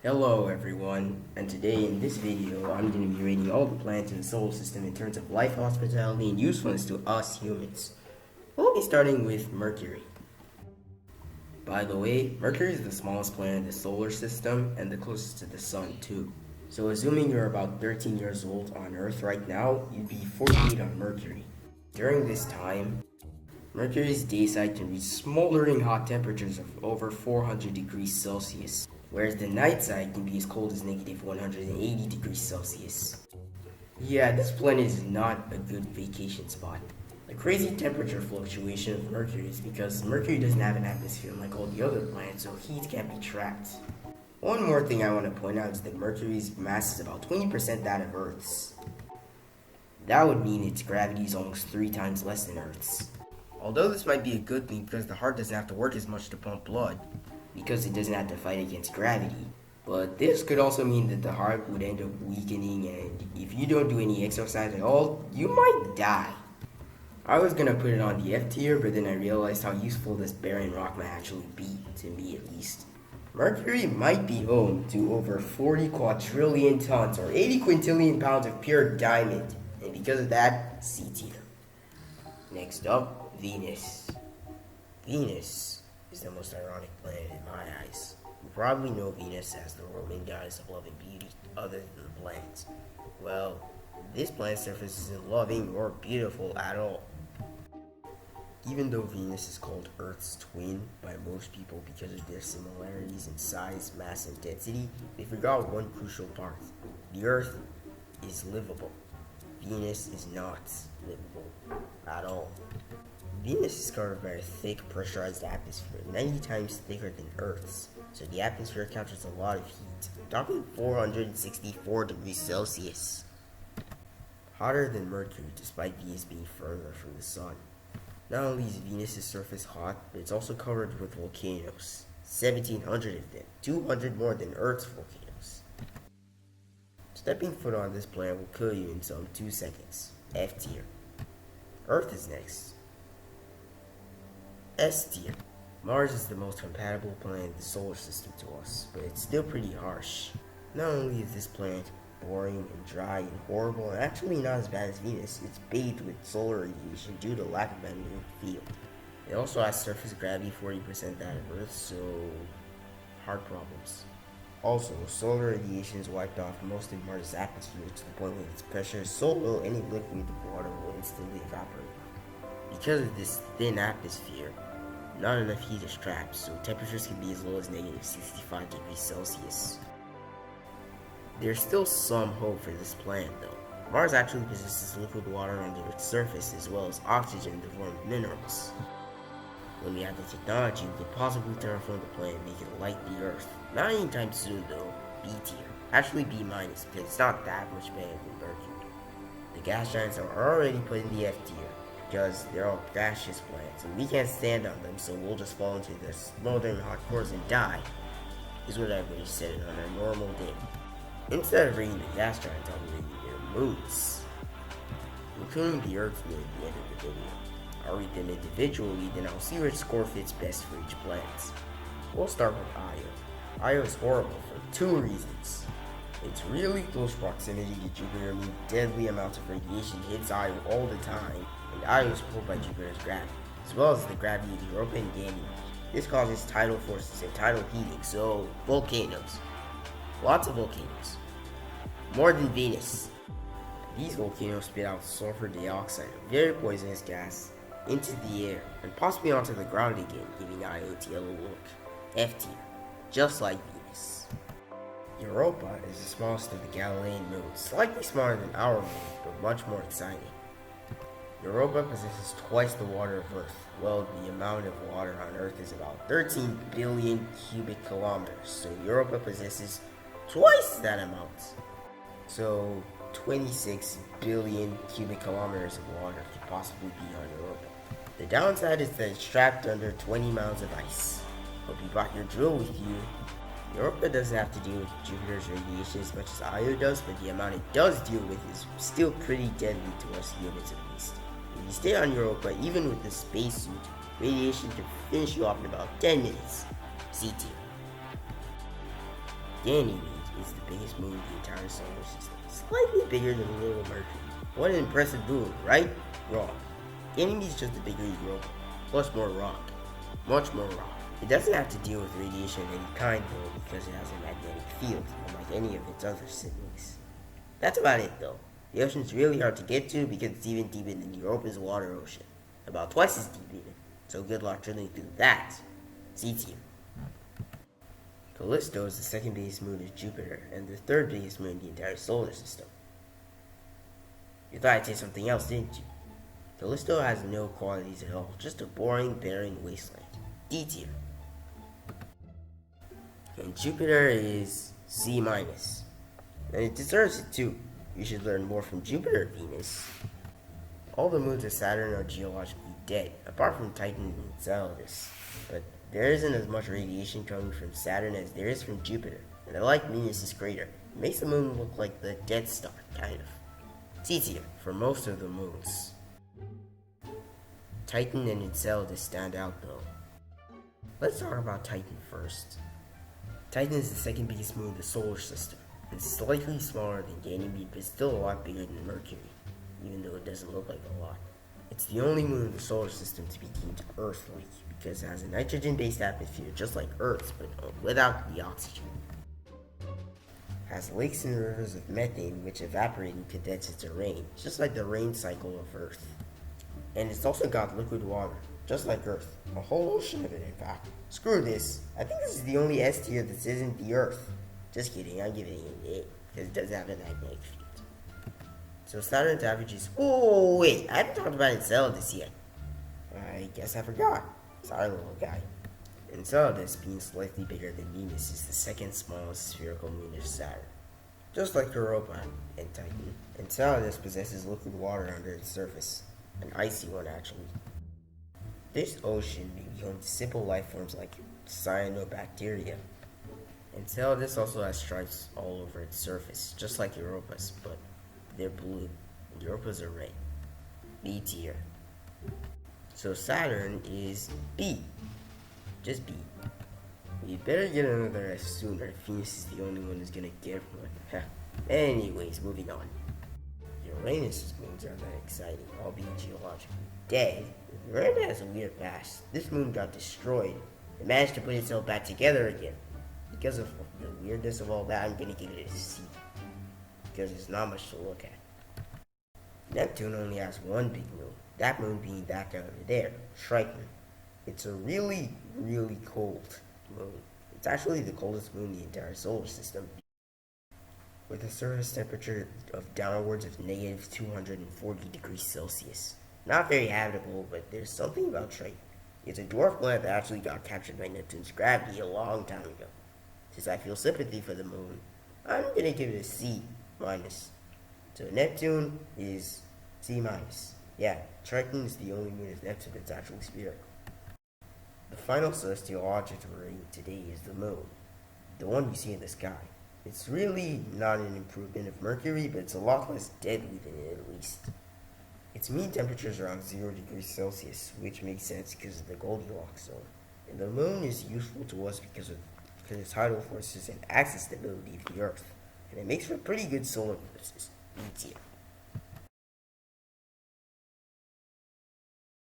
Hello everyone, and today in this video I'm going to be rating all the planets in the solar system in terms of life, hospitality, and usefulness to us humans. We'll be starting with Mercury. By the way, Mercury is the smallest planet in the solar system and the closest to the Sun too. So assuming you're about 13 years old on Earth right now, you'd be 48 on Mercury. During this time, Mercury's dayside can reach smoldering hot temperatures of over 400 degrees Celsius, whereas the night side can be as cold as negative 180 degrees Celsius. Yeah, this planet is not a good vacation spot. The crazy temperature fluctuation of Mercury is because Mercury doesn't have an atmosphere like all the other planets, so heat can't be trapped. One more thing I want to point out is that Mercury's mass is about 20% that of Earth's. That would mean its gravity is almost 3 times less than Earth's. Although this might be a good thing because the heart doesn't have to work as much to pump blood, because it doesn't have to fight against gravity. But this could also mean that the heart would end up weakening, and if you don't do any exercise at all, you might die. I was gonna put it on the F tier, but then I realized how useful this barren rock might actually be, to me at least. Mercury might be home to over 40 quadrillion tons or 80 quintillion pounds of pure diamond, and because of that, C tier. Next up, Venus. Venus is the most ironic planet in my eyes. You probably know Venus as the Roman goddess of love and beauty, other than the planets. Well, this planet's surface isn't loving or beautiful at all. Even though Venus is called Earth's twin by most people because of their similarities in size, mass, and density, they forgot one crucial part. The Earth is livable. Venus is not livable at all. Venus is covered by a thick, pressurized atmosphere, 90 times thicker than Earth's, so the atmosphere captures a lot of heat, talking 464 degrees Celsius. Hotter than Mercury, despite Venus being further from the Sun. Not only is Venus' surface hot, but it's also covered with volcanoes, 1,700 of them, 200 more than Earth's volcanoes. Stepping foot on this planet will kill you in some 2 seconds. F tier. Earth is next. S tier. Mars is the most compatible planet in the solar system to us, but it's still pretty harsh. Not only is this planet boring and dry and horrible, and actually not as bad as Venus, it's bathed with solar radiation due to lack of magnetic field. It also has surface gravity 40% that of Earth, so heart problems. Also, solar radiation has wiped off most of Mars' atmosphere to the point where its pressure is so low any liquid water will instantly evaporate. Because of this thin atmosphere, not enough heat is trapped, so temperatures can be as low as negative 65 degrees Celsius. There's still some hope for this planet though. Mars actually possesses liquid water under its surface as well as oxygen in the form of minerals. When we have the technology, we could possibly terraform the planet and make it like the Earth. Not anytime soon though, B tier. Actually B minus because it's not that much better than Mercury. The gas giants are already put in the F tier because they're all gaseous planets and we can't stand on them, so we'll just fall into their smoldering hot cores and die, is what everybody said on a normal day. Instead of rating the gas giants, I'll be rating their moons, including the Earth moon at the end of the video. I'll rate them individually, then I'll see which score fits best for each planet. We'll start with Io. Io is horrible for 2 reasons. Its really close proximity to Jupiter means deadly amounts of radiation hits Io all the time, and Io is pulled by Jupiter's gravity, as well as the gravity of Europa and Ganymede. This causes tidal forces and tidal heating, so volcanoes. Lots of volcanoes. More than Venus. These volcanoes spit out sulfur dioxide, a very poisonous gas, into the air, and possibly onto the ground again, giving Io its yellow look. F tier. Just like Venus. Europa is the smallest of the Galilean moons, slightly smaller than our moon, but much more exciting. Europa possesses twice the water of Earth. Well, the amount of water on Earth is about 13 billion cubic kilometers, so Europa possesses twice that amount. So 26 billion cubic kilometers of water could possibly be on Europa. The downside is that it's trapped under 20 miles of ice. Hope you brought your drill with you. Europa doesn't have to deal with Jupiter's radiation as much as Io does, but the amount it does deal with is still pretty deadly to us humans at least. If you stay on Europa, even with the spacesuit, radiation can finish you off in about 10 minutes. C tier. Ganymede is the biggest moon in the entire solar system, slightly bigger than little Mercury. What an impressive moon, right? Wrong. Ganymede is just a bigger Europa, plus more rock. Much more rock. It doesn't have to deal with radiation of any kind though, because it has a magnetic field, unlike any of its other siblings. That's about it though. The ocean's really hard to get to because it's even deeper than Europa's water ocean. About twice as deep even. So good luck drilling through that. See to you. Callisto is the second biggest moon of Jupiter and the third biggest moon in the entire solar system. You thought I'd say something else, didn't you? Callisto has no qualities at all, just a boring, barren wasteland. D tier. And Jupiter is C minus. And it deserves it too. You should learn more from Jupiter and Venus. All the moons of Saturn are geologically dead, apart from Titan and Enceladus. But there isn't as much radiation coming from Saturn as there is from Jupiter, and I like Venus's crater. It makes the moon look like the Death Star, kind of. C tier for most of the moons. Titan and Enceladus stand out though. Let's talk about Titan first. Titan is the second biggest moon of the solar system. It's slightly smaller than Ganymede, but still a lot bigger than Mercury, even though it doesn't look like a lot. It's the only moon in the solar system to be deemed Earth-like, because it has a nitrogen-based atmosphere just like Earth's, but without the oxygen. It has lakes and rivers of methane which evaporate and condense into rain, just like the rain cycle of Earth. And it's also got liquid water, just like Earth. A whole ocean of it, in fact. Screw this. I think this is the only S tier that isn't the Earth. Just kidding, I'm giving it an A, because it does have a magnetic field. So Saturn's average is... Oh, wait, I haven't talked about Enceladus yet. I guess I forgot. Sorry, little guy. Enceladus, being slightly bigger than Venus, is the second smallest spherical moon of Saturn. Just like Europa and Titan, Enceladus possesses liquid water under its surface. An icy one, actually. This ocean may be home to simple life forms like cyanobacteria. Enceladus also has stripes all over its surface, just like Europa's, but they're blue. Europa's are red. B tier. So Saturn is B. Just B. We better get another S sooner if Venus is the only one who's gonna get one. Anyways, moving on. Uranus' moons aren't that exciting, all being geologically dead. Uranus has a weird past. This moon got destroyed. It managed to put itself back together again. Because of the weirdness of all that, I'm gonna give it a C. Because there's not much to look at. Neptune only has one big moon. That moon being back over there, Triton. It's a really, really cold moon. It's actually the coldest moon in the entire solar system, with a surface temperature of downwards of negative 240 degrees Celsius. Not very habitable, but there's something about Triton. It's a dwarf planet that actually got captured by Neptune's gravity a long time ago. Since I feel sympathy for the moon, I'm gonna give it a C minus. So Neptune is C minus. Yeah, Triton is the only moon of Neptune that's actually spherical. The final celestial object we're reading today is the moon, the one you see in the sky. It's really not an improvement of Mercury, but it's a lot less deadly than it at least. Its mean temperature is around 0 degrees Celsius, which makes sense because of the Goldilocks zone. And the moon is useful to us because of its tidal forces and axis stability of the Earth. And it makes for pretty good solar eclipses.